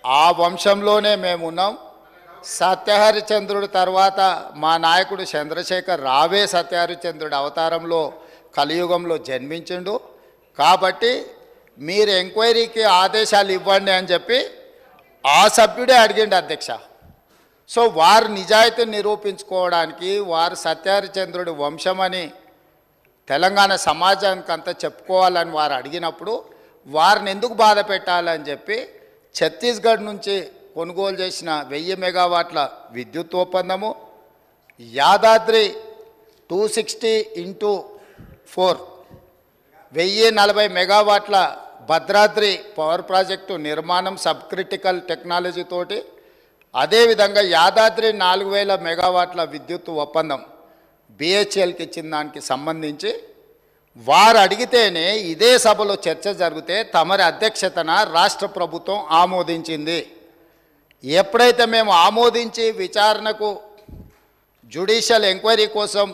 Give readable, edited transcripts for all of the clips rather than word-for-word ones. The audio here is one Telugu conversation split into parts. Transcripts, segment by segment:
ఆ వంశంలోనే మేము ఉన్నాం. సత్యహరిచంద్రుడు తర్వాత మా నాయకుడు చంద్రశేఖర్ రావే సత్యహరిచంద్రుడు అవతారంలో కలియుగంలో జన్మించిండు. కాబట్టి మీరు ఎంక్వైరీకి ఆదేశాలు ఇవ్వండి అని చెప్పి ఆ సభ్యుడే అడిగిండు అధ్యక్ష. సో వారు నిజాయితీని నిరూపించుకోవడానికి వారు సత్యహరిచంద్రుడి వంశమని తెలంగాణ సమాజానికి అంతా చెప్పుకోవాలని వారు అడిగినప్పుడు వారిని ఎందుకు బాధ పెట్టాలని చెప్పి ఛత్తీస్గఢ్ నుంచి కొనుగోలు చేసిన 1000 మెగావాట్ల విద్యుత్ ఒప్పందము, యాదాద్రి 260x4 1040 మెగావాట్ల భద్రాద్రి పవర్ ప్రాజెక్టు నిర్మాణం సబ్ క్రిటికల్ టెక్నాలజీ తోటి, అదేవిధంగా యాదాద్రి 4000 మెగావాట్ల విద్యుత్ ఒప్పందం బిహెచ్ఎల్కి ఇచ్చిన దానికి సంబంధించి వారు అడిగితేనే ఇదే సభలో చర్చ జరిగితే తమరి అధ్యక్షతన రాష్ట్ర ప్రభుత్వం ఆమోదించింది. ఎప్పుడైతే మేము ఆమోదించి విచారణకు జ్యుడిషియల్ ఎంక్వైరీ కోసం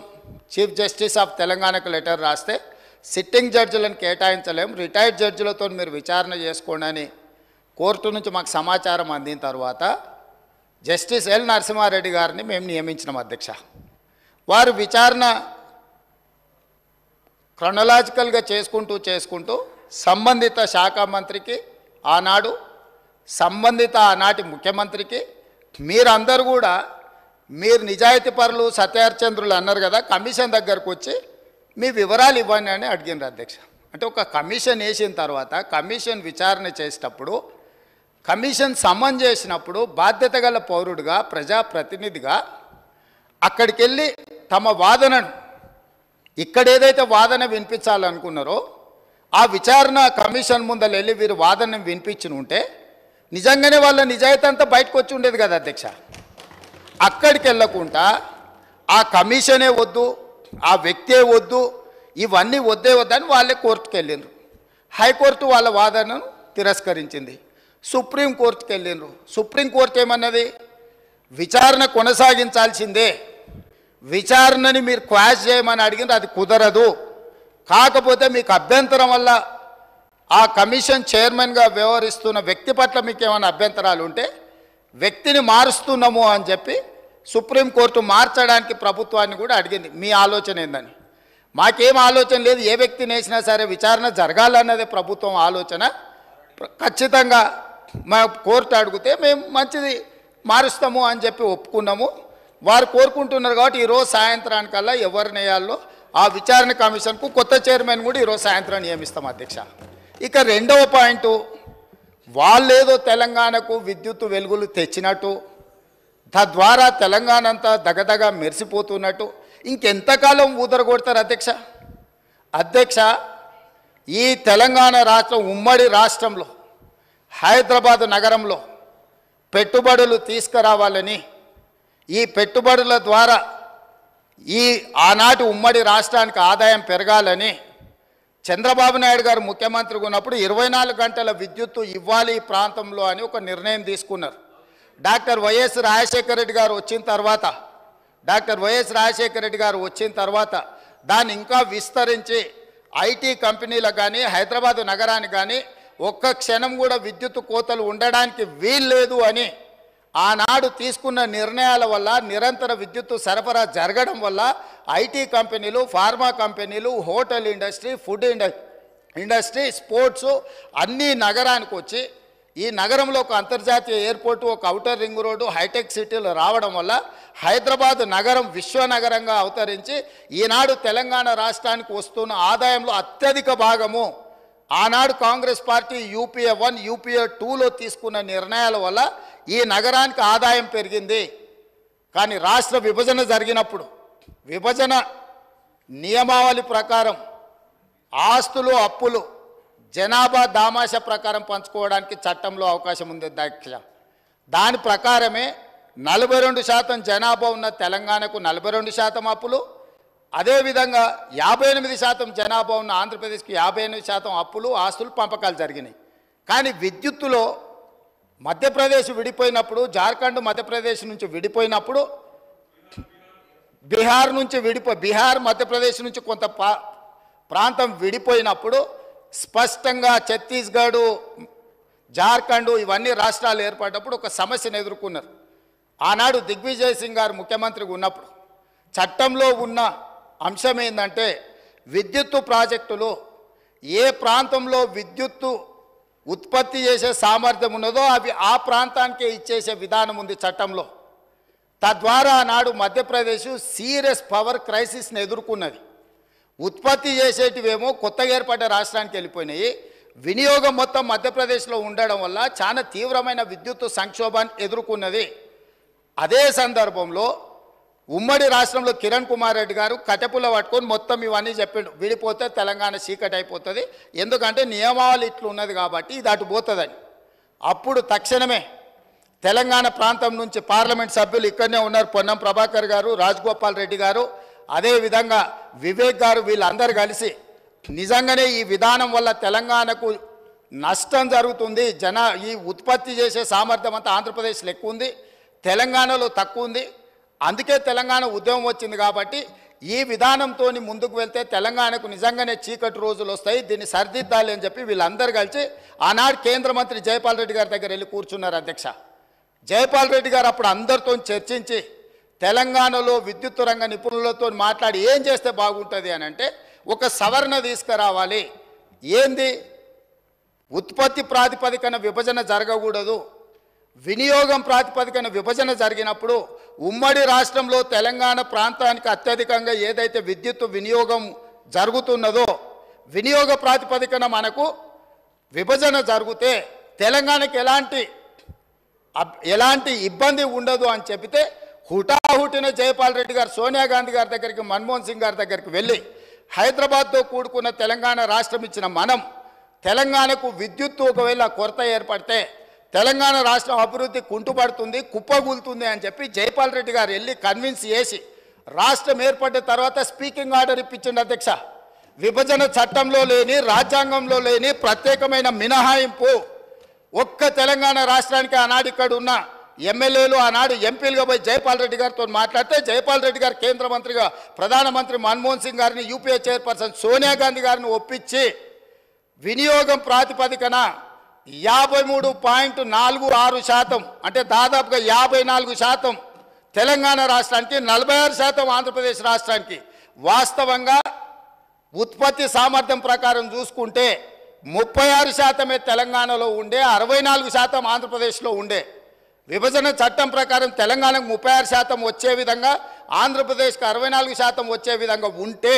చీఫ్ జస్టిస్ ఆఫ్ తెలంగాణకు లెటర్ రాస్తే సిట్టింగ్ జడ్జిలను కేటాయించలేం, రిటైర్డ్ జడ్జిలతో మీరు విచారణ చేసుకోండి అని కోర్టు నుంచి మాకు సమాచారం అందిన తర్వాత జస్టిస్ ఎల్ నరసింహారెడ్డి గారిని మేము నియమించినాం అధ్యక్ష. వారు విచారణ క్రొనలాజికల్గా చేసుకుంటూ సంబంధిత శాఖ మంత్రికి ఆనాడు, సంబంధిత ఆనాటి ముఖ్యమంత్రికి మీరందరూ కూడా మీరు నిజాయితీ పరులు సత్యహరిచంద్రులు అన్నారు కదా, కమిషన్ దగ్గరకు వచ్చి మీ వివరాలు ఇవ్వండి అని అడిగినారు అధ్యక్ష. అంటే ఒక కమిషన్ వేసిన తర్వాత కమిషన్ విచారణ చేసేటప్పుడు, కమిషన్ సమన్ చేసినప్పుడు బాధ్యత గల పౌరుడిగా ప్రజాప్రతినిధిగా అక్కడికి వెళ్ళి తమ వాదనను ఇక్కడ ఏదైతే వాదన వినిపించాలనుకున్నారో ఆ విచారణ కమిషన్ ముందర వెళ్ళి వీరు వాదన వినిపించి ఉంటే నిజంగానే వాళ్ళ నిజాయితీ అంతా బయటకు వచ్చి ఉండేది కదా అధ్యక్ష. అక్కడికి వెళ్ళకుండా ఆ కమిషనే వద్దు, ఆ వ్యక్తే వద్దు, ఇవన్నీ వద్దని వాళ్ళే కోర్టుకు వెళ్ళిండ్రు. హైకోర్టు వాళ్ళ వాదనను తిరస్కరించింది. సుప్రీంకోర్టుకు వెళ్ళిండ్రు. సుప్రీంకోర్టు ఏమన్నది, విచారణ కొనసాగించాల్సిందే, విచారణని మీరు క్వాష్ చేయమని అడిగింది, అది కుదరదు. కాకపోతే మీకు అభ్యంతరం వల్ల ఆ కమిషన్ చైర్మన్గా వ్యవహరిస్తున్న వ్యక్తి పట్ల మీకు ఏమైనా అభ్యంతరాలు ఉంటే వ్యక్తిని మారుస్తున్నాము అని చెప్పి సుప్రీంకోర్టు మార్చడానికి ప్రభుత్వాన్ని కూడా అడిగింది. మీ ఆలోచన ఏందని? మాకేం ఆలోచన లేదు, ఏ వ్యక్తిని వేసినా సరే విచారణ జరగాలన్నదే ప్రభుత్వం ఆలోచన. ఖచ్చితంగా మా కోర్టు అడిగితే మేము మంచిది మారుస్తాము అని చెప్పి ఒప్పుకున్నాము. వారు కోరుకుంటున్నారు కాబట్టి ఈరోజు సాయంత్రానికల్లా ఎవరిని వేయాలో ఆ విచారణ కమిషన్కు కొత్త చైర్మన్ కూడా ఈరోజు సాయంత్రం నియమిస్తాం అధ్యక్ష. ఇక రెండవ పాయింట్, వాళ్ళేదో తెలంగాణకు విద్యుత్ వెలుగులు తెచ్చినట్టు, తద్వారా తెలంగాణ అంతా దగదగ మెరిసిపోతున్నట్టు ఇంకెంతకాలం ఊదరగొడతారు అధ్యక్ష? అధ్యక్ష, ఈ తెలంగాణ రాష్ట్రం ఉమ్మడి రాష్ట్రంలో హైదరాబాద్ నగరంలో పెట్టుబడులు తీసుకురావాలని, ఈ పెట్టుబడుల ద్వారా ఈ ఆనాటి ఉమ్మడి రాష్ట్రానికి ఆదాయం పెరగాలని చంద్రబాబు నాయుడు గారు ముఖ్యమంత్రిగా ఉన్నప్పుడు 24 గంటల విద్యుత్తు ఇవ్వాలి ఈ ప్రాంతంలో అని ఒక నిర్ణయం తీసుకున్నారు. డాక్టర్ వైఎస్ రాజశేఖర రెడ్డి గారు వచ్చిన తర్వాత దాన్ని ఇంకా విస్తరించి ఐటీ కంపెనీలకు కానీ హైదరాబాదు నగరానికి కానీ ఒక్క క్షణం కూడా విద్యుత్ కోతలు ఉండడానికి వీల్లేదు అని ఆనాడు తీసుకున్న నిర్ణయాల వల్ల నిరంతర విద్యుత్తు సరఫరా జరగడం వల్ల ఐటీ కంపెనీలు, ఫార్మా కంపెనీలు, hotel industry, food industry, sports అన్నీ నగరానికి వచ్చి ఈ నగరంలో ఒక అంతర్జాతీయ ఎయిర్పోర్టు, ఒక ఔటర్ రింగ్ రోడ్డు, హైటెక్ సిటీలు రావడం వల్ల హైదరాబాద్ నగరం విశ్వనగరంగా అవతరించి ఈనాడు తెలంగాణ రాష్ట్రానికి వస్తున్న ఆదాయంలో అత్యధిక భాగము ఆనాడు కాంగ్రెస్ పార్టీ యూపీఏ 1, యూపీఏ 2లో తీసుకున్న నిర్ణయాల వల్ల ఈ నగరానికి ఆదాయం పెరిగింది. కానీ రాష్ట్ర విభజన జరిగినప్పుడు విభజన నియమావళి ప్రకారం ఆస్తులు, అప్పులు జనాభా దామాష ప్రకారం పంచుకోవడానికి చట్టంలో అవకాశం ఉంది అధ్యక్ష. దాని ప్రకారమే 42% జనాభా ఉన్న తెలంగాణకు 42% అప్పులు, అదేవిధంగా 58% జనాభా ఉన్న ఆంధ్రప్రదేశ్కి 58% అప్పులు, ఆస్తులు, పంపకాలు జరిగినాయి. కానీ విద్యుత్తులో మధ్యప్రదేశ్ విడిపోయినప్పుడు, జార్ఖండ్ మధ్యప్రదేశ్ నుంచి విడిపోయినప్పుడు, బీహార్ మధ్యప్రదేశ్ నుంచి కొంత ప్రాంతం విడిపోయినప్పుడు స్పష్టంగా ఛత్తీస్గఢ్ జార్ఖండ్ ఇవన్నీ రాష్ట్రాలు ఏర్పడినప్పుడు ఒక సమస్యను ఎదుర్కొన్నారు. ఆనాడు దిగ్విజయ్ సింగ్ గారు ముఖ్యమంత్రిగా ఉన్నప్పుడు చట్టంలో ఉన్న అంశం ఏంటంటే విద్యుత్తు ప్రాజెక్టులు ఏ ప్రాంతంలో విద్యుత్తు ఉత్పత్తి చేసే సామర్థ్యం ఉన్నదో అవి ఆ ప్రాంతానికే ఇచ్చేసే విధానం ఉంది చట్టంలో. తద్వారా ఆనాడు మధ్యప్రదేశ్ సీరియస్ పవర్ క్రైసిస్ని ఎదుర్కొన్నది. ఉత్పత్తి చేసేటివేమో కొత్తగా ఏర్పడ్డ రాష్ట్రానికి వెళ్ళిపోయినాయి. వినియోగం మొత్తం మధ్యప్రదేశ్లో ఉండడం వల్ల చాలా తీవ్రమైన విద్యుత్తు సంక్షోభాన్ని ఎదుర్కొన్నది. అదే సందర్భంలో ఉమ్మడి రాష్ట్రంలో కిరణ్ కుమార్ రెడ్డి గారు కట్టెపుల్ల పట్టుకొని మొత్తం ఇవన్నీ చెప్పిండు, విడిపోతే తెలంగాణ చీకటి అయిపోతుంది, ఎందుకంటే నియమావళి ఇట్లు ఉన్నది కాబట్టి ఇది అటు పోతుందని. అప్పుడు తక్షణమే తెలంగాణ ప్రాంతం నుంచి పార్లమెంట్ సభ్యులు ఇక్కడనే ఉన్నారు, పొన్నం ప్రభాకర్ గారు, రాజగోపాల్ రెడ్డి గారు, అదేవిధంగా వివేక్ గారు, వీళ్ళందరూ కలిసి నిజంగానే ఈ విధానం వల్ల తెలంగాణకు నష్టం జరుగుతుంది, ఈ ఉత్పత్తి చేసే సామర్థ్యం అంతా ఆంధ్రప్రదేశ్లో ఎక్కువ ఉంది, తెలంగాణలో తక్కువ ఉంది, అందుకే తెలంగాణ ఉద్యమం వచ్చింది కాబట్టి ఈ విధానంతో ముందుకు వెళ్తే తెలంగాణకు నిజంగానే చీకటి రోజులు వస్తాయి, దీన్ని సరిదిద్దాలి అని చెప్పి వీళ్ళందరూ కలిసి ఆనాడు కేంద్ర మంత్రి జైపాల్ రెడ్డి గారి దగ్గర వెళ్ళి కూర్చున్నారు. అధ్యక్ష, జైపాల్ రెడ్డి గారు అప్పుడు అందరితో చర్చించి తెలంగాణలో విద్యుత్ రంగ నిపుణులతో మాట్లాడి ఏం చేస్తే బాగుంటుంది అని అంటే ఒక సవరణ తీసుకురావాలి. ఏంది? ఉత్పత్తి ప్రాతిపదికన విభజన జరగకూడదు, వినియోగం ప్రాతిపదికన విభజన జరిగినప్పుడు ఉమ్మడి రాష్ట్రంలో తెలంగాణ ప్రాంతానికి అత్యధికంగా ఏదైతే విద్యుత్ వినియోగం జరుగుతున్నదో వినియోగ ప్రాతిపదికన మనకు విభజన జరిగితే తెలంగాణకి ఎలాంటి ఇబ్బంది ఉండదు అని చెబితే హుటాహుటిన జైపాల్ రెడ్డి గారు సోనియా గాంధీ గారి దగ్గరికి, మన్మోహన్ సింగ్ గారి దగ్గరికి వెళ్ళి హైదరాబాద్తో కూడుకున్న తెలంగాణ రాష్ట్రం ఇచ్చిన మనం తెలంగాణకు విద్యుత్తు ఒకవేళ కొరత ఏర్పడితే తెలంగాణ రాష్ట్రం అభివృద్ధి కుంటుపడుతుంది, కుప్పగూలుతుంది అని చెప్పి జైపాల్ రెడ్డి గారు వెళ్ళి కన్విన్స్ చేసి రాష్ట్రం ఏర్పడిన తర్వాత స్పీకింగ్ ఆర్డర్ ఇప్పించండి. అధ్యక్ష, విభజన చట్టంలో లేని, రాజ్యాంగంలో లేని ప్రత్యేకమైన మినహాయింపు ఒక్క తెలంగాణ రాష్ట్రానికి ఆనాడు ఇక్కడ ఉన్న ఎమ్మెల్యేలు ఆనాడు ఎంపీలుగా పోయి జైపాల్ రెడ్డి గారితో మాట్లాడితే జైపాల్ రెడ్డి గారు కేంద్ర మంత్రిగా ప్రధానమంత్రి మన్మోహన్ సింగ్ గారిని, యూపీఏ చైర్పర్సన్ సోనియా గాంధీ గారిని ఒప్పించి వినియోగం ప్రాతిపదికన 53.46% అంటే దాదాపుగా 54% తెలంగాణ రాష్ట్రానికి, 46% ఆంధ్రప్రదేశ్ రాష్ట్రానికి. వాస్తవంగా ఉత్పత్తి సామర్థ్యం ప్రకారం చూసుకుంటే 36% తెలంగాణలో ఉండే, 64% ఆంధ్రప్రదేశ్లో ఉండే. విభజన చట్టం ప్రకారం తెలంగాణకు 36% వచ్చే విధంగా, ఆంధ్రప్రదేశ్కి 64% వచ్చే విధంగా ఉంటే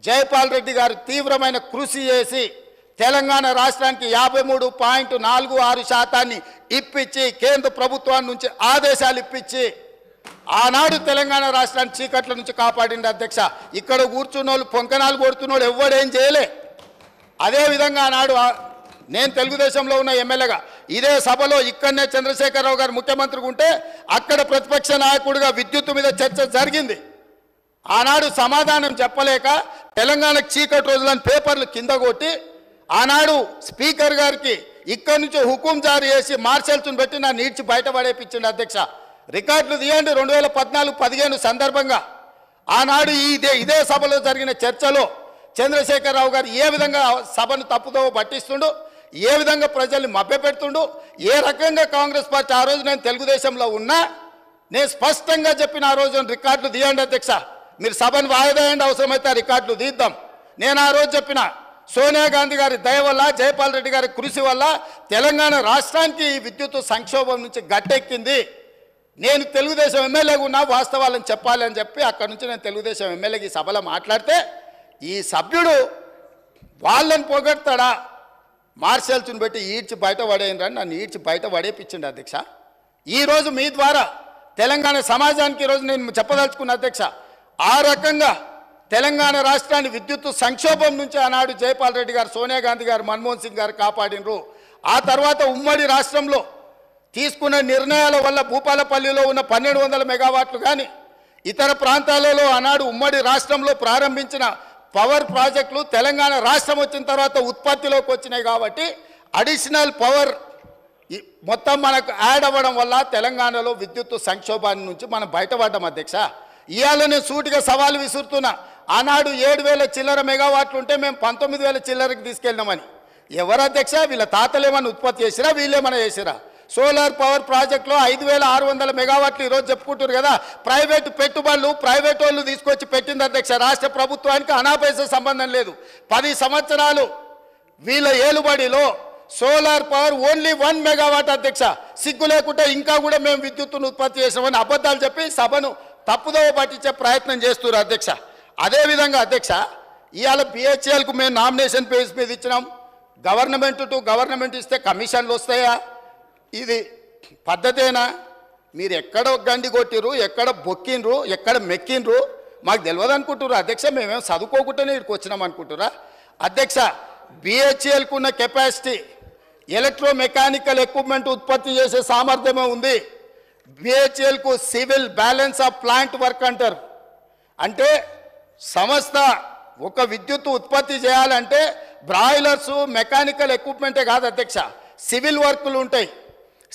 జైపాల్ రెడ్డి గారు తీవ్రమైన కృషి చేసి తెలంగాణ రాష్ట్రానికి 53.46% ఇప్పించి కేంద్ర ప్రభుత్వం నుంచి ఆదేశాలు ఇప్పించి ఆనాడు తెలంగాణ రాష్ట్రాన్ని చీకట్ల నుంచి కాపాడింది. అధ్యక్ష, ఇక్కడ కూర్చున్నోళ్ళు పొంకనాలు కొడుతున్నోడు ఎవ్వడేం చేయలే. అదేవిధంగా ఆనాడు నేను తెలుగుదేశంలో ఉన్న ఎమ్మెల్యేగా ఇదే సభలో ఇక్కడనే చంద్రశేఖరరావు గారు ముఖ్యమంత్రిగా ఉంటే అక్కడ ప్రతిపక్ష నాయకుడిగా విద్యుత్తు మీద చర్చ జరిగింది. ఆనాడు సమాధానం చెప్పలేక తెలంగాణకు చీకటి రోజులని పేపర్లు కింద కొట్టి ఆనాడు స్పీకర్ గారికి ఇక్కడి నుంచి హుకుం జారీ చేసి మార్షల్స్ను పెట్టి నా నీడ్చి బయట పడేపించింది. అధ్యక్ష, రికార్డులు తీయండి. 2014-15 సందర్భంగా ఆనాడు ఇదే సభలో జరిగిన చర్చలో చంద్రశేఖరరావు గారు ఏ విధంగా సభను తప్పుదో పట్టిస్తుండు, ఏ విధంగా ప్రజల్ని మభ్యపెడుతుండు, ఏ రకంగా కాంగ్రెస్ పార్టీ ఆ రోజు నేను తెలుగుదేశంలో ఉన్నా నేను స్పష్టంగా చెప్పిన ఆ రోజు రికార్డులు తీయండి. అధ్యక్ష, మీరు సభను వాయిదా వేయండి, అవసరమైతే ఆ రికార్డులు తీద్దాం. నేను ఆ రోజు చెప్పిన సోనియా గాంధీ గారి దయ వల్ల, జైపాల్ రెడ్డి గారి కృషి వల్ల తెలంగాణ రాష్ట్రానికి ఈ విద్యుత్ సంక్షోభం నుంచి గట్టెక్కింది. నేను తెలుగుదేశం ఎమ్మెల్యేగా ఉన్నా వాస్తవాలను చెప్పాలి అని చెప్పి అక్కడి నుంచి నేను తెలుగుదేశం ఎమ్మెల్యేకి ఈ సభలో మాట్లాడితే ఈ సభ్యుడు వాళ్ళని పొగడతాడా, మార్షల్స్ని పెట్టి ఈడ్చి బయట పడేయండి, నన్ను ఈడ్చి బయట పడేపించండి. అధ్యక్ష, ఈరోజు మీ ద్వారా తెలంగాణ సమాజానికి ఈరోజు నేను చెప్పదలుచుకున్న అధ్యక్ష, ఆ రకంగా తెలంగాణ రాష్ట్రాన్ని విద్యుత్ సంక్షోభం నుంచి ఆనాడు జైపాల్ రెడ్డి గారు, సోనియా గాంధీ గారు, మన్మోహన్ సింగ్ గారు కాపాడినరు. ఆ తర్వాత ఉమ్మడి రాష్ట్రంలో తీసుకున్న నిర్ణయాల వల్ల భూపాలపల్లిలో ఉన్న 1200 మెగావాట్లు కానీ ఇతర ప్రాంతాలలో ఆనాడు ఉమ్మడి రాష్ట్రంలో ప్రారంభించిన పవర్ ప్రాజెక్టులు తెలంగాణ రాష్ట్రం వచ్చిన తర్వాత ఉత్పత్తిలోకి వచ్చినాయి కాబట్టి అడిషనల్ పవర్ మొత్తం మనకు యాడ్ అవ్వడం వల్ల తెలంగాణలో విద్యుత్ సంక్షోభాన్ని నుంచి మనం బయటపడ్డాం. అధ్యక్ష, ఇవాళ నేను సూటిగా సవాలు విసురుతున్నా. ఆనాడు 7,000 చిల్లర మెగావాట్లు ఉంటే మేము 19,000 చిల్లరకి తీసుకెళ్ళినామని. ఎవరు అధ్యక్ష? వీళ్ళ తాతలు ఏమైనా ఉత్పత్తి చేసిరా, వీళ్ళేమైనా చేసిరా? సోలార్ పవర్ ప్రాజెక్టులో 5600 మెగావాట్లు ఈరోజు చెప్పుకుంటారు కదా. ప్రైవేటు పెట్టుబడులు ప్రైవేట్ వాళ్ళు తీసుకొచ్చి పెట్టింది అధ్యక్ష. రాష్ట్ర ప్రభుత్వానికి అనాపైస సంబంధం లేదు. 10 సంవత్సరాలు వీళ్ళ ఏలుబడిలో సోలార్ పవర్ ఓన్లీ 1 మెగావాట్ అధ్యక్ష. సిగ్గు లేకుంటే ఇంకా కూడా మేము విద్యుత్తును ఉత్పత్తి చేసామని అబద్ధాలు చెప్పి సభను తప్పుదోవ పట్టించే ప్రయత్నం చేస్తున్నారు అధ్యక్ష. అదేవిధంగా అధ్యక్ష, ఇవాళ బిహెచ్ఎల్కు మేము నామినేషన్ పేజ్ మీద ఇచ్చినాం. గవర్నమెంట్ టు గవర్నమెంట్ ఇస్తే కమిషన్లు వస్తాయా? ఇది పద్ధతేనా? మీరు ఎక్కడ గండి కొట్టిరు, ఎక్కడ బొక్కిండ్రు, ఎక్కడ మెక్కిండ్రు మాకు తెలియదు అనుకుంటున్నారు అధ్యక్ష. మేమేం చదువుకోకుండానే ఇక్కడికి వచ్చినాం అనుకుంటురా అధ్యక్ష? బిహెచ్ఎల్కు ఉన్న కెపాసిటీ ఎలక్ట్రోమెకానికల్ ఎక్విప్మెంట్ ఉత్పత్తి చేసే సామర్థ్యమే ఉంది. బిహెచ్ఎల్కు civil balance of plant work అంటారు. అంటే సంస్థ ఒక విద్యుత్ ఉత్పత్తి చేయాలంటే బ్రాయిలర్సు మెకానికల్ ఎక్విప్మెంటే కాదు అధ్యక్ష, సివిల్ వర్కులు ఉంటాయి.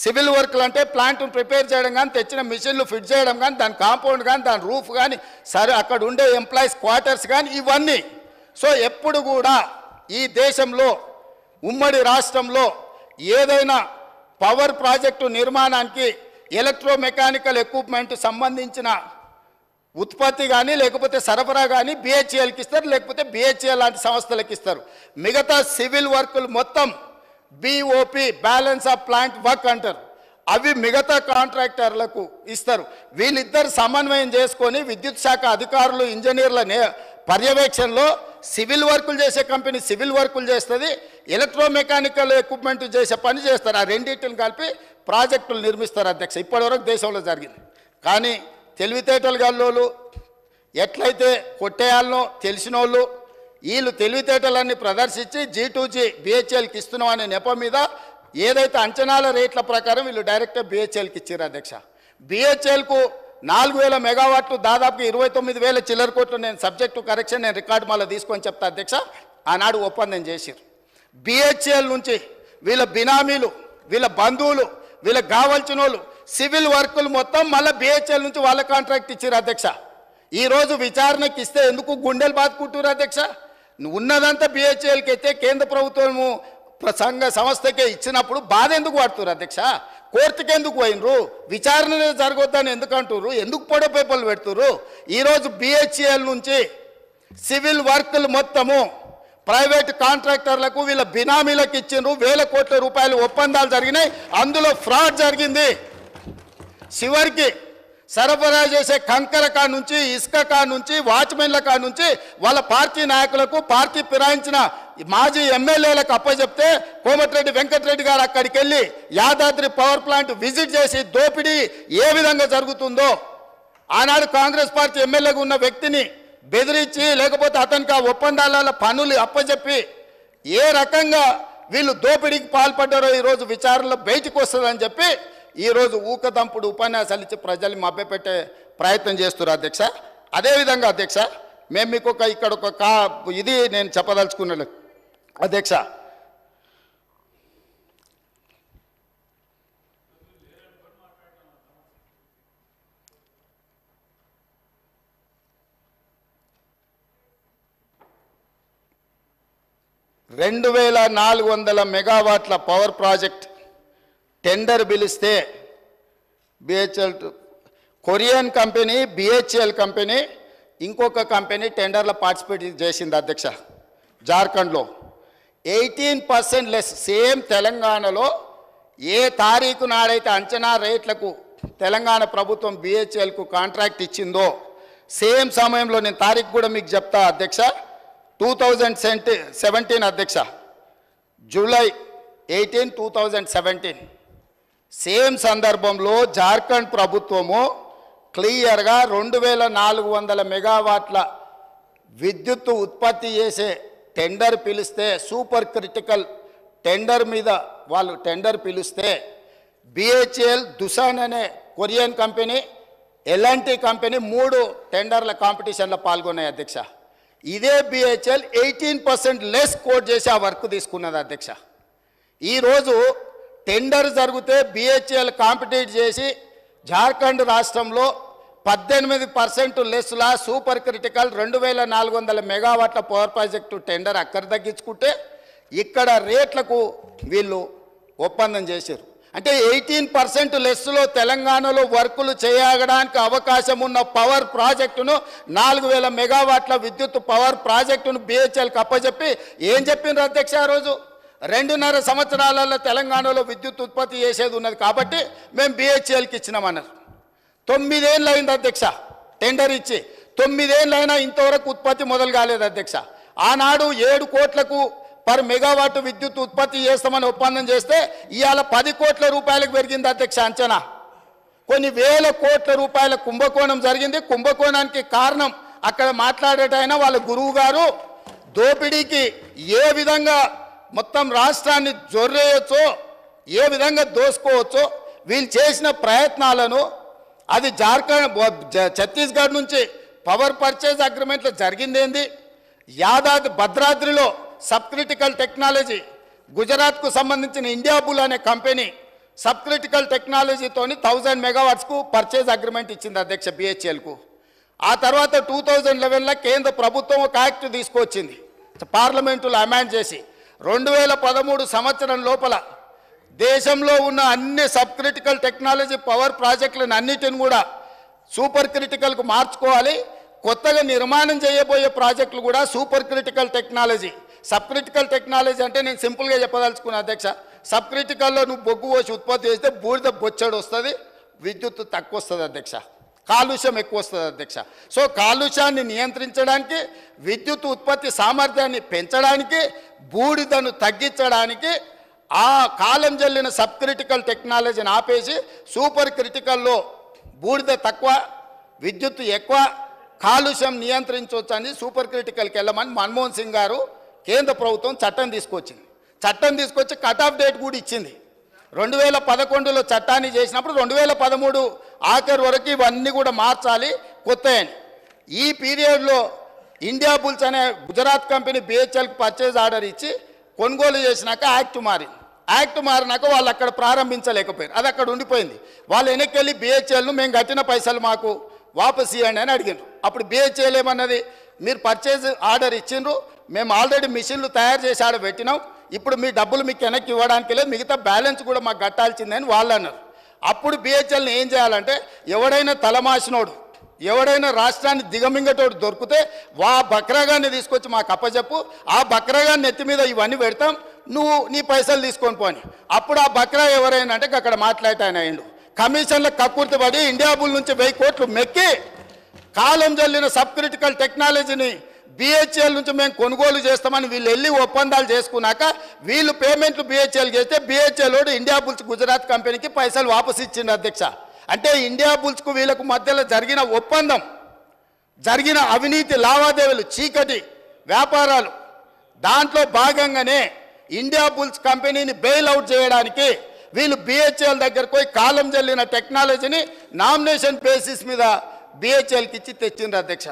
సివిల్ వర్క్లు అంటే ప్లాంట్ను ప్రిపేర్ చేయడం కానీ, తెచ్చిన మిషన్లు ఫిట్ చేయడం కానీ, దాని కాంపౌండ్ కానీ, దాని రూఫ్ కానీ, సరే అక్కడ ఉండే ఎంప్లాయీస్ క్వార్టర్స్ కానీ, ఇవన్నీ. సో ఎప్పుడు కూడా ఈ దేశంలో ఉమ్మడి రాష్ట్రంలో ఏదైనా పవర్ ప్రాజెక్టు నిర్మాణానికి ఎలక్ట్రోమెకానికల్ ఎక్విప్మెంట్ సంబంధించిన ఉత్పత్తి కానీ లేకపోతే సరఫరా కానీ బిహెచ్ఎల్కి ఇస్తారు, లేకపోతే బిహెచ్ఎల్ లాంటి సంస్థలకు ఇస్తారు. మిగతా సివిల్ వర్కులు మొత్తం BOP balance of plant work అంటారు. అవి మిగతా కాంట్రాక్టర్లకు ఇస్తారు. వీళ్ళిద్దరు సమన్వయం చేసుకొని విద్యుత్ శాఖ అధికారులు ఇంజనీర్ల పర్యవేక్షణలో సివిల్ వర్కులు చేసే కంపెనీ సివిల్ వర్కులు చేస్తుంది, ఎలక్ట్రోమెకానికల్ ఎక్విప్మెంట్ చేసే పని చేస్తారు. ఆ రెండింటిని కలిపి ప్రాజెక్టులు నిర్మిస్తారు అధ్యక్ష. ఇప్పటివరకు దేశంలో జరిగింది. కానీ తెలివితేటలు గల్లోళ్ళు ఎట్లయితే కొట్టేయాలనో తెలిసిన వాళ్ళు వీళ్ళు తెలివితేటలన్నీ ప్రదర్శించి G2G బిహెచ్ఎల్కి ఇస్తున్నాం అనే నెపం మీద ఏదైతే అంచనాల రేట్ల ప్రకారం వీళ్ళు డైరెక్ట్గా బిహెచ్ఎల్కి ఇచ్చారు అధ్యక్ష. బిహెచ్ఎల్కు 4000 మెగావాట్లు దాదాపు 29,000 చిల్లర కోట్లు. నేను సబ్జెక్టు కరెక్షన్ నేను రికార్డు మళ్ళీ తీసుకొని చెప్తా అధ్యక్ష. ఆనాడు ఒప్పందం చేశారు. బిహెచ్ఎల్ నుంచి వీళ్ళ బినామీలు, వీళ్ళ బంధువులు, వీళ్ళకి కావాల్సిన వాళ్ళు సివిల్ వర్కులు మొత్తం మళ్ళీ బిహెచ్ఎల్ నుంచి వాళ్ళ కాంట్రాక్ట్ ఇచ్చారు అధ్యక్ష. ఈరోజు విచారణకి ఇస్తే ఎందుకు గుండెలు బాదుకుంటారు అధ్యక్ష? ఉన్నదంతా బిహెచ్ఎల్కి అయితే కేంద్ర ప్రభుత్వము సంస్థకే ఇచ్చినప్పుడు బాధ ఎందుకు పడుతున్నారు అధ్యక్ష? కోర్టుకి ఎందుకు పోయినరు? విచారణ జరగొద్దని ఎందుకు అంటున్నారు? ఎందుకు పొడ పేపర్లు పెడుతున్నారు? ఈరోజు బిహెచ్ఎల్ నుంచి సివిల్ వర్కులు మొత్తము ప్రైవేట్ కాంట్రాక్టర్లకు వీళ్ళ బినామీలకు ఇచ్చిండ్రు. 1000 కోట్ల రూపాయలు ఒప్పందాలు జరిగినాయి. అందులో ఫ్రాడ్ జరిగింది. చివరికి సరఫరా చేసే కంకర కా నుంచి, ఇసుక కా నుంచి, వాచ్మెన్ల కా నుంచి వాళ్ళ పార్టీ నాయకులకు, పార్టీ ఫిరాయించిన మాజీ ఎమ్మెల్యేలకు అప్పచెప్తే కోమటిరెడ్డి వెంకటరెడ్డి గారు అక్కడికి వెళ్ళి యాదాద్రి పవర్ ప్లాంట్ విజిట్ చేసి దోపిడీ ఏ విధంగా జరుగుతుందో ఆనాడు కాంగ్రెస్ పార్టీ ఎమ్మెల్యేగా ఉన్న వ్యక్తిని బెదిరించి లేకపోతే అతనికి ఆ ఒప్పందాల పనులు అప్పచెప్పి ఏ రకంగా వీళ్ళు దోపిడీకి పాల్పడ్డారో ఈరోజు విచారణలో బయటకు వస్తుందని చెప్పి ఈరోజు ఊకదంపుడు ఉపన్యాసాలు ఇచ్చి ప్రజల్ని మభ్యపెట్టే ప్రయత్నం చేస్తున్నారు అధ్యక్ష. అదేవిధంగా అధ్యక్ష, మేము మీకు ఇక్కడ ఒక ఇది నేను చెప్పదలుచుకున్నాను అధ్యక్ష. $2,400 మెగావాట్ల పవర్ ప్రాజెక్ట్ టెండర్ పిలిస్తే BHEL Korean company, BHEL company, ఇంకొక కంపెనీ టెండర్లో పార్టిసిపేట్ చేసింది అధ్యక్ష. జార్ఖండ్లో 18% లెస్. సేమ్ తెలంగాణలో ఏ తారీఖు నాడైతే అంచనా రేట్లకు తెలంగాణ ప్రభుత్వం బిహెచ్ఎల్కు కాంట్రాక్ట్ ఇచ్చిందో సేమ్ సమయంలో, నేను తారీఖు కూడా మీకు చెప్తా అధ్యక్ష, 2017 అధ్యక్ష, జూలై 18, 2017 సేమ్ సందర్భంలో జార్ఖండ్ ప్రభుత్వము క్లియర్గా 2,400 మెగావాట్ల విద్యుత్తు ఉత్పత్తి చేసే టెండర్ పిలిస్తే, సూపర్ క్రిటికల్ టెండర్ మీద వాళ్ళు టెండర్ పిలిస్తే బిహెచ్ఎల్, దుసాన్ అనే కొరియన్ కంపెనీ, ఎల్ఎన్టీ కంపెనీ 3 టెండర్ల కాంపిటీషన్లో పాల్గొన్నాయి అధ్యక్ష. ఇదే బిహెచ్ఎల్ 18% లెస్ కోట్ చేసి ఆ వర్క్ తీసుకున్నది అధ్యక్ష. ఈరోజు టెండర్ జరిగితే బిహెచ్ఎల్ కాంపిటీట్ చేసి జార్ఖండ్ రాష్ట్రంలో 18% లెస్లా సూపర్ క్రిటికల్ 2,400 మెగావాట్ల పవర్ ప్రాజెక్టు టెండర్ అక్కడ తగ్గించుకుంటే ఇక్కడ రేట్లకు వీళ్ళు ఒప్పందం చేశారు. అంటే 18% లెస్లో తెలంగాణలో వర్కులు చేయడానికి అవకాశం ఉన్న పవర్ ప్రాజెక్టును 4000 మెగావాట్ల విద్యుత్ పవర్ ప్రాజెక్టును బిహెచ్ఎల్కి అప్పచెప్పి ఏం చెప్పిండ్రు అధ్యక్ష? ఆ రోజు 2.5 సంవత్సరాలలో తెలంగాణలో విద్యుత్ ఉత్పత్తి చేసేది ఉన్నది కాబట్టి మేము బిహెచ్ఎల్కి ఇచ్చినామన్నారు. 9 ఏళ్ళు అయింది అధ్యక్ష టెండర్ ఇచ్చి, 9 ఏళ్ళు అయినా ఇంతవరకు ఉత్పత్తి మొదలు కాలేదు అధ్యక్ష. ఆనాడు 7 కోట్లకు పర్ మెగావాట్ విద్యుత్ ఉత్పత్తి చేస్తామని ఒప్పందం చేస్తే ఇవాళ 10 కోట్ల రూపాయలకు పెరిగింది అధ్యక్ష అంచనా. కొన్ని వేల కోట్ల రూపాయల కుంభకోణం జరిగింది. కుంభకోణానికి కారణం అక్కడ మాట్లాడేటైనా వాళ్ళ గురువు గారు దోపిడీకి ఏ విధంగా మొత్తం రాష్ట్రాన్ని జొర్రేయచ్చో, ఏ విధంగా దోసుకోవచ్చో వీళ్ళు చేసిన ప్రయత్నాలను, అది ఛత్తీస్గఢ్ నుంచి పవర్ పర్చేజ్ అగ్రిమెంట్లో జరిగిందేంది, యాదాద్రి భద్రాద్రిలో సబ్ క్రిటికల్ టెక్నాలజీ గుజరాత్కు సంబంధించిన ఇండియా బుల్ అనే కంపెనీ సబ్ క్రిటికల్ టెక్నాలజీతోని 1000 మెగావాట్స్కు పర్చేజ్ అగ్రిమెంట్ ఇచ్చింది అధ్యక్ష బిహెచ్ఎల్కు. ఆ తర్వాత 2011లో కేంద్ర ప్రభుత్వం ఒక యాక్ట్ తీసుకొచ్చింది, పార్లమెంటులో అమెండ్ చేసి 2013 సంవత్సరం లోపల దేశంలో ఉన్న అన్ని సబ్ క్రిటికల్ టెక్నాలజీ పవర్ ప్రాజెక్టులను అన్నిటిని కూడా సూపర్ క్రిటికల్కు మార్చుకోవాలి. కొత్తగా నిర్మాణం చేయబోయే ప్రాజెక్టులు కూడా super critical technology. Sub critical technology అంటే నేను సింపుల్గా చెప్పదలుచుకున్నా అధ్యక్ష, సబ్ క్రిటికల్లో నువ్వు బొగ్గు పోసి ఉత్పత్తి చేస్తే బూడిద బొచ్చడు వస్తుంది, విద్యుత్ తక్కువ వస్తుంది అధ్యక్ష, కాలుష్యం ఎక్కువ వస్తుంది అధ్యక్ష. సో కాలుష్యాన్ని నియంత్రించడానికి, విద్యుత్ ఉత్పత్తి సామర్థ్యాన్ని పెంచడానికి, బూడిదను తగ్గించడానికి ఆ కాలం జల్లిన సబ్ క్రిటికల్ టెక్నాలజీని ఆపేసి సూపర్ క్రిటికల్లో బూడిద తక్కువ, విద్యుత్ ఎక్కువ, కాలుష్యం నియంత్రించవచ్చని సూపర్ క్రిటికల్కి వెళ్ళమని మన్మోహన్ సింగ్ గారు కేంద్ర ప్రభుత్వం చట్టం తీసుకొచ్చింది. చట్టం తీసుకొచ్చి కట్ ఆఫ్ డేట్ కూడా ఇచ్చింది. 2011లో చట్టాన్ని చేసినప్పుడు 2013 ఆఖరి వరకు ఇవన్నీ కూడా మార్చాలి కొత్తయని. ఈ పీరియడ్లో ఇండియా బుల్స్ అనే గుజరాత్ కంపెనీ బిహెచ్ఎల్కి పర్చేజ్ ఆర్డర్ ఇచ్చి కొనుగోలు చేసినాక యాక్ట్ మారింది. యాక్ట్ మారినాక వాళ్ళు అక్కడ ప్రారంభించలేకపోయారు, అది అక్కడ ఉండిపోయింది. వాళ్ళు వెనక్కి బిహెచ్ఎల్ను మేము కట్టిన పైసలు మాకు వాపసు ఇవ్వండి అని అడిగినారు. అప్పుడు బిహెచ్ఎల్ ఏమన్నది, మీరు పర్చేజ్ ఆర్డర్ ఇచ్చిండ్రు, మేము ఆల్రెడీ మిషన్లు తయారు చేసి ఆడ పెట్టినాం, ఇప్పుడు మీ డబ్బులు మీకు వెనక్కి ఇవ్వడానికి లేదు, మిగతా బ్యాలెన్స్ కూడా మాకు కట్టాల్సిందని వాళ్ళు అన్నారు. అప్పుడు బిహెచ్ఎల్ని ఏం చేయాలంటే, ఎవడైనా తలమాసినోడు, ఎవడైనా రాష్ట్రాన్ని దిగమింగటోడు దొరికితే బక్రాగాన్ని తీసుకొచ్చి మాకు అప్పచెప్పు, ఆ బక్రాగాన్ని నెత్తి మీద ఇవన్నీ పెడతాం, నువ్వు నీ పైసలు తీసుకొని పోని. అప్పుడు ఆ బక్రా ఎవరైనా అంటే అక్కడ మాట్లాడతాయన అయిండు, కమిషన్ల కక్కుర్తి పడి ఇండియా బుల్ నుంచి 1000 కోట్లు మెక్కి కాలం జల్లిన సబ్ క్రిటికల్ టెక్నాలజీని బిహెచ్ఎల్ నుంచి మేము కొనుగోలు చేస్తామని వీళ్ళు వెళ్ళి ఒప్పందాలు చేసుకున్నాక వీళ్ళు పేమెంట్లు బిహెచ్ఎల్ చేస్తే బిహెచ్ఎల్ ఇండియా బుల్స్ గుజరాత్ కంపెనీకి పైసలు వాపసు ఇచ్చింది అధ్యక్ష. అంటే ఇండియా బుల్స్కు వీళ్ళకు మధ్యలో జరిగిన ఒప్పందం, జరిగిన అవినీతి లావాదేవీలు, చీకటి వ్యాపారాలు, దాంట్లో భాగంగానే ఇండియా బుల్స్ కంపెనీని బెయిల్ అవుట్ చేయడానికి వీళ్ళు బిహెచ్ఎల్ దగ్గరకు పోయి కాలం జల్లిన టెక్నాలజీని నామినేషన్ బేసిస్ మీద బిహెచ్ఎల్కి ఇచ్చి తెచ్చిండ్రు అధ్యక్ష.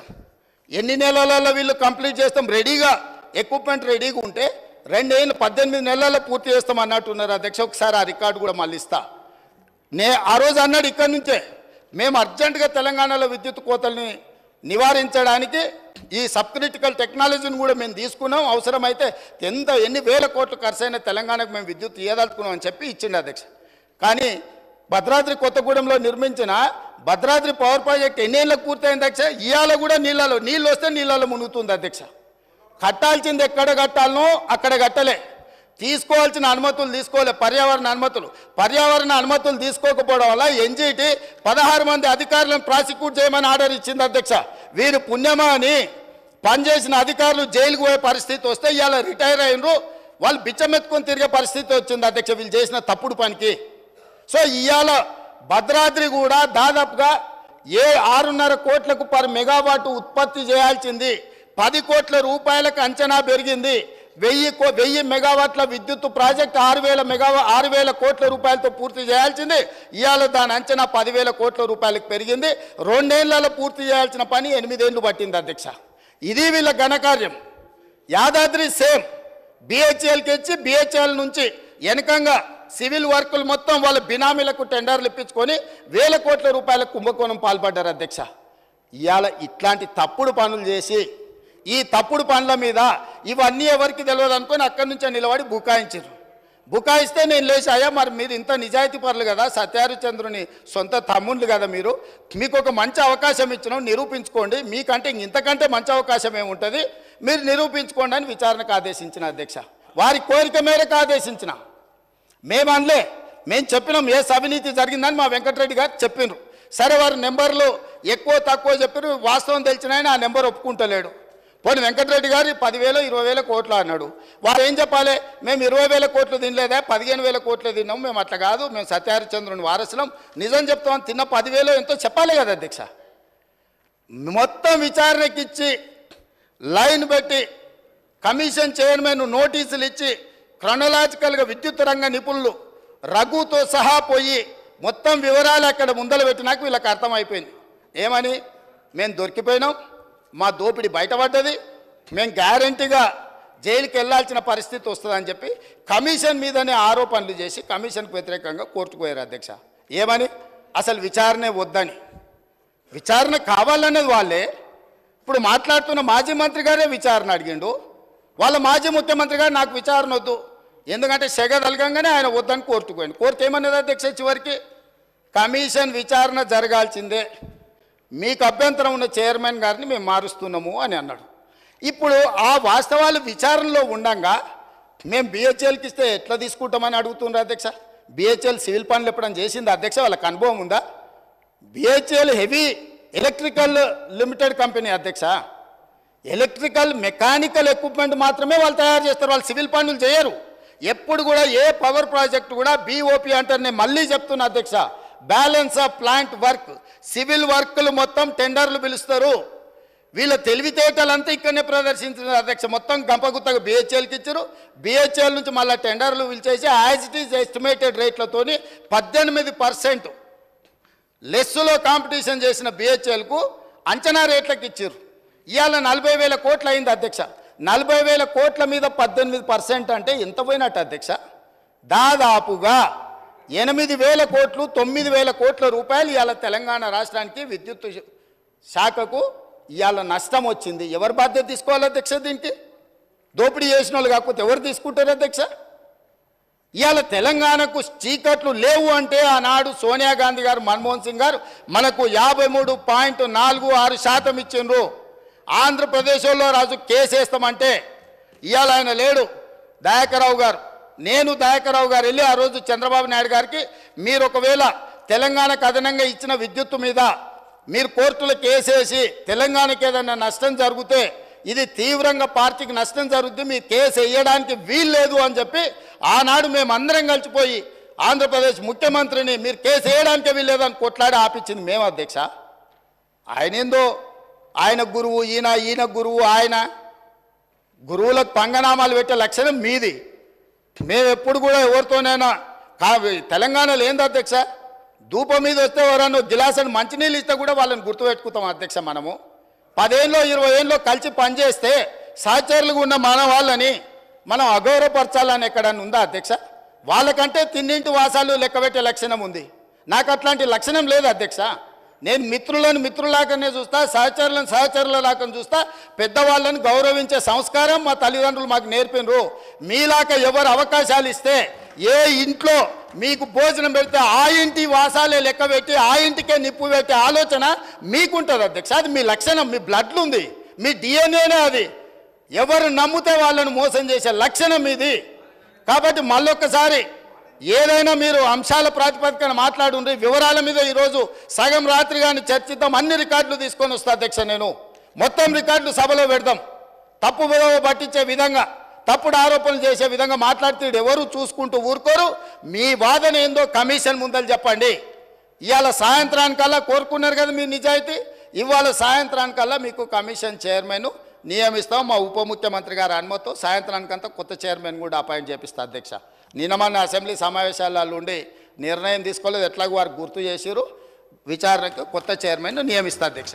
ఎన్ని నెలలలో వీళ్ళు కంప్లీట్ చేస్తాం, రెడీగా ఎక్విప్మెంట్ రెడీగా ఉంటే 2 ఏళ్ళు 18 నెలల్లో పూర్తి చేస్తాం అన్నట్టున్నారు అధ్యక్ష. ఒకసారి ఆ రికార్డు కూడా మళ్ళీ ఇస్తా. ఆ రోజు అన్నాడు ఇక్కడి నుంచే, మేము అర్జెంటుగా తెలంగాణలో విద్యుత్ కోతల్ని నివారించడానికి ఈ సబ్ క్రిటికల్ టెక్నాలజీని కూడా మేము తీసుకున్నాం, అవసరమైతే ఎన్ని వేల కోట్లు ఖర్చు అయినా తెలంగాణకు మేము విద్యుత్ ఇవ్వదలుచుకున్నాం అని చెప్పి ఇచ్చిండు అధ్యక్ష. కానీ భద్రాద్రి కొత్తగూడెంలో నిర్మించిన భద్రాద్రి పవర్ ప్రాజెక్ట్ ఎన్ని ఏళ్ళకు పూర్తయింది అధ్యక్ష? ఇవాళ కూడా నీళ్ళు వస్తే నీళ్ళలో మునుగుతుంది అధ్యక్ష. కట్టాల్సింది ఎక్కడ కట్టాలనో అక్కడ కట్టలే, తీసుకోవాల్సిన అనుమతులు తీసుకోలే, పర్యావరణ అనుమతులు తీసుకోకపోవడం వల్ల ఎన్జీటీ 16 మంది అధికారులను ప్రాసిక్యూట్ చేయమని ఆర్డర్ ఇచ్చింది అధ్యక్ష. వీరు పుణ్యమా అని పనిచేసిన అధికారులు జైలుకు పోయే పరిస్థితి వస్తే ఇవాళ రిటైర్ అయినరు, వాళ్ళు బిచ్చమెత్తుకొని తిరిగే పరిస్థితి వచ్చింది అధ్యక్ష వీళ్ళు చేసిన తప్పుడు పనికి. సో ఇవాళ భద్రాద్రి కూడా దాదాపుగా 6.5 కోట్లకు పర్ మెగావాట్ ఉత్పత్తి చేయాల్సింది 10 కోట్ల రూపాయలకు అంచనా పెరిగింది. 1000 మెగావాట్ల విద్యుత్ ప్రాజెక్ట్ 6,000 కోట్ల రూపాయలతో పూర్తి చేయాల్సింది ఇవాళ దాని అంచనా 10,000 కోట్ల రూపాయలకు పెరిగింది. 2 ఏళ్లలో పూర్తి చేయాల్సిన పని 8 ఏళ్ళు పట్టింది అధ్యక్ష. ఇది వీళ్ళ ఘనకార్యం. యాదాద్రి సేమ్ బిహెచ్ఎల్కి ఇచ్చి బిహెచ్ఎల్ నుంచి వెనకంగా సివిల్ వర్కులు మొత్తం వాళ్ళ బినామీలకు టెండర్లు ఇప్పించుకొని 1000 కోట్ల రూపాయల కుంభకోణం పాల్పడ్డారు అధ్యక్ష. ఇవాళ ఇట్లాంటి తప్పుడు పనులు చేసి ఈ తప్పుడు పనుల మీద ఇవన్నీ ఎవరికి తెలియదు అనుకొని అక్కడి నుంచే నిలబడి బుకాయించారు. బుకాయిస్తే నేను లేచి, అయ్యా మరి మీరు ఇంత నిజాయితీ పరులు కదా, సత్యహరిచంద్రుని సొంత తమ్ముళ్ళు కదా, మీకు ఒక మంచి అవకాశం ఇచ్చినాం, నిరూపించుకోండి, మీకంటే ఇంతకంటే మంచి అవకాశం ఏముంటుంది, మీరు నిరూపించుకోండి అని విచారణకు ఆదేశించిన అధ్యక్ష. వారి కోరిక మేరకు ఆదేశించిన. మేము అనలే, మేము చెప్పినాం ఏ అవినీతి జరిగిందని మా వెంకటరెడ్డి గారు చెప్పినారు. సరే వారి నెంబర్లు ఎక్కువ తక్కువ చెప్పారు, వాస్తవం తెలిసిన ఆయన ఆ నెంబర్ ఒప్పుకుంటలేడు. పోనీ వెంకటరెడ్డి గారు 10,000 20,000 కోట్లు అన్నాడు. వారు ఏం చెప్పాలి, మేము 20,000 కోట్లు తినలేదా, 15,000 కోట్లు తిన్నాం, మేము అట్లా కాదు, మేము సత్యహరిచంద్రుని వారసులం, నిజం చెప్తామని తిన్న 10,000 ఎంతో చెప్పాలి కదా అధ్యక్ష. మొత్తం విచారణకిచ్చి లైన్ పెట్టి కమిషన్ చైర్మన్ నోటీసులు ఇచ్చి క్రొనలాజికల్గా విద్యుత్ రంగ నిపుణులు రఘుతో సహా పోయి మొత్తం వివరాలు అక్కడ ముందలు పెట్టినాక వీళ్ళకి అర్థమైపోయింది. ఏమని, మేము దొరికిపోయినాం, మా దోపిడీ బయటపడ్డది, మేము గ్యారంటీగా జైలుకి వెళ్ళాల్సిన పరిస్థితి వస్తుందని చెప్పి కమిషన్ మీదనే ఆరోపణలు చేసి కమిషన్కు వ్యతిరేకంగా కోర్టుకు పోయారు అధ్యక్ష. ఏమని, అసలు విచారణే వద్దని, విచారణ కావాలన్నది వాళ్ళే. ఇప్పుడు మాట్లాడుతున్న మాజీ మంత్రి గారే విచారణ అడిగిండు, వాళ్ళ మాజీ ముఖ్యమంత్రి గారు నాకు విచారణ వద్దు, ఎందుకంటే సెగ తలగంగానే ఆయన వద్దని కోర్టుకు పోయింది. కోర్టు ఏమన్నది అధ్యక్ష, చివరికి కమిషన్ విచారణ జరగాల్సిందే, మీకు అభ్యంతరం ఉన్న చైర్మన్ గారిని మేము మారుస్తున్నాము అని అన్నాడు. ఇప్పుడు ఆ వాస్తవాలు విచారణలో ఉండగా మేము బిహెచ్ఎల్కి ఇస్తే ఎట్లా తీసుకుంటామని అడుగుతున్నారు అధ్యక్ష. బిహెచ్ఎల్ సివిల్ పనులు ఎప్పుడైనా చేసింది అధ్యక్ష, వాళ్ళకి అనుభవం ఉందా? BHEL heavy electrical limited company అధ్యక్ష, ఎలక్ట్రికల్ మెకానికల్ ఎక్విప్మెంట్ మాత్రమే వాళ్ళు తయారు చేస్తారు, వాళ్ళు సివిల్ పనులు చేయరు. ఎప్పుడు కూడా ఏ పవర్ ప్రాజెక్ట్ కూడా బీఓపీ అంటారు. నేను మళ్ళీ చెప్తున్నా అధ్యక్ష, balance of plant work, civil వర్క్లు మొత్తం టెండర్లు పిలుస్తారు. వీళ్ళ తెలివితేటలంతా ఇక్కడనే ప్రదర్శించారు అధ్యక్ష. మొత్తం గంపగుత్తగా బిహెచ్ఎల్కి ఇచ్చారు, బిహెచ్ఎల్ నుంచి మళ్ళీ టెండర్లు పిలిచేసి యాజ్ ఇట్ ఈజ్ ఎస్టిమేటెడ్ రేట్లతోని 18% లెస్సులో కాంపిటీషన్ చేసిన బిహెచ్ఎల్కు అంచనా రేట్లకు ఇచ్చారు. ఇవాళ 40,000 కోట్లు అయింది అధ్యక్ష. 40,000 కోట్ల మీద 18% అంటే ఎంత పోయినట్టు అధ్యక్ష? దాదాపుగా 8,000 కోట్లు 9,000 కోట్ల రూపాయలు ఇవాళ తెలంగాణ రాష్ట్రానికి విద్యుత్ శాఖకు ఇవాళ నష్టం వచ్చింది. ఎవరు బాధ్యత తీసుకోవాలి అధ్యక్ష? దీనికి దోపిడీ చేసిన వాళ్ళు కాకపోతే ఎవరు తీసుకుంటారు అధ్యక్ష? ఇవాళ తెలంగాణకు చీకట్లు లేవు అంటే ఆనాడు సోనియా గాంధీ గారు, మన్మోహన్ సింగ్ గారు మనకు 53.46% ఇచ్చిండ్రు. ఆంధ్రప్రదేశ్లో రాజు కేసు వేస్తామంటే ఇవాళ ఆయన లేడు, దయాకర్రావు గారు. నేను దయాకర్రావు గారు వెళ్ళి ఆ రోజు చంద్రబాబు నాయుడు గారికి, మీరు ఒకవేళ తెలంగాణకు అదనంగా ఇచ్చిన విద్యుత్తు మీద మీరు కోర్టులో కేసేసి తెలంగాణకి ఏదైనా నష్టం జరిగితే ఇది తీవ్రంగా పార్టీకి నష్టం జరుగుతుంది, మీరు కేసు వేయడానికి వీల్లేదు అని చెప్పి ఆనాడు మేము అందరం కలిసిపోయి ఆంధ్రప్రదేశ్ ముఖ్యమంత్రిని మీరు కేసు వేయడానికే వీల్లేదని కొట్లాడి ఆపించింది మేము అధ్యక్ష. ఆయన ఏందో ఆయన గురువు, ఈయన గురువు, ఆయన గురువులకు పంగనామాలు పెట్టే లక్షణం మీది. మేము ఎప్పుడు కూడా ఎవరితోనైనా తెలంగాణలో ఏంది అధ్యక్ష, ధూపం మీద వస్తే ఎవరన్నా గిలాసని మంచినీళ్ళు ఇస్తే కూడా వాళ్ళని గుర్తుపెట్టుకుంటాం అధ్యక్ష. మనము 10 ఏళ్ళు 20 ఏళ్ళు కలిసి పనిచేస్తే సహచరులుగా ఉన్న మన వాళ్ళని మనం అగౌరవపరచాలని ఎక్కడన్నా ఉందా అధ్యక్ష? వాళ్ళకంటే తిన్నింటి వాసాలు లెక్కబెట్టే లక్షణం ఉంది, నాకు అట్లాంటి లక్షణం లేదు అధ్యక్ష. నేను మిత్రులను మిత్రులాగానే చూస్తా, సహచరులను సహచరులలాగా చూస్తా, పెద్దవాళ్ళని గౌరవించే సంస్కారం మా తల్లిదండ్రులు మాకు నేర్పినరు. మీలాగా ఎవరు అవకాశాలు ఇస్తే ఏ ఇంట్లో మీకు భోజనం పెడితే ఆ ఇంటి వాసాలే లెక్క పెట్టి ఆ ఇంటికే నిప్పు పెట్టే ఆలోచన మీకుంటుంది అధ్యక్ష. అది మీ లక్షణం, మీ బ్లడ్లు ఉంది, మీ డిఎన్ఏనే అది. ఎవరు నమ్మితే వాళ్ళను మోసం చేసే లక్షణం ఇది. కాబట్టి మళ్ళొక్కసారి ఏదైనా మీరు అంశాల ప్రాతిపదికన మాట్లాడుండ్రి, వివరాల మీద ఈరోజు సగం రాత్రి కానీ చర్చిద్దాం, అన్ని రికార్డులు తీసుకొని వస్తా అధ్యక్ష. నేను మొత్తం రికార్డులు సభలో పెడదాం. తప్పు విలువ పట్టించే విధంగా, తప్పుడు ఆరోపణలు చేసే విధంగా మాట్లాడితే ఎవరు చూసుకుంటూ ఊరుకోరు. మీ వాదన ఏందో కమిషన్ ముందలు చెప్పండి. ఇవాళ సాయంత్రానికల్లా కోరుకున్నారు కదా మీ నిజాయితీ, ఇవాళ సాయంత్రానికల్లా మీకు కమిషన్ చైర్మన్ నియమిస్తాం. మా ఉప ముఖ్యమంత్రి గారి అనుమతితో సాయంత్రానికంతా కొత్త చైర్మన్ కూడా అపాయింట్ చేపిస్తా అధ్యక్ష. నిన్న మన అసెంబ్లీ సమావేశాలలో ఉండి నిర్ణయం తీసుకోలేదు, ఎట్లాగో వారు గుర్తు చేసిరు, విచారణకు కొత్త చైర్మన్ నియమిస్తా అధ్యక్ష.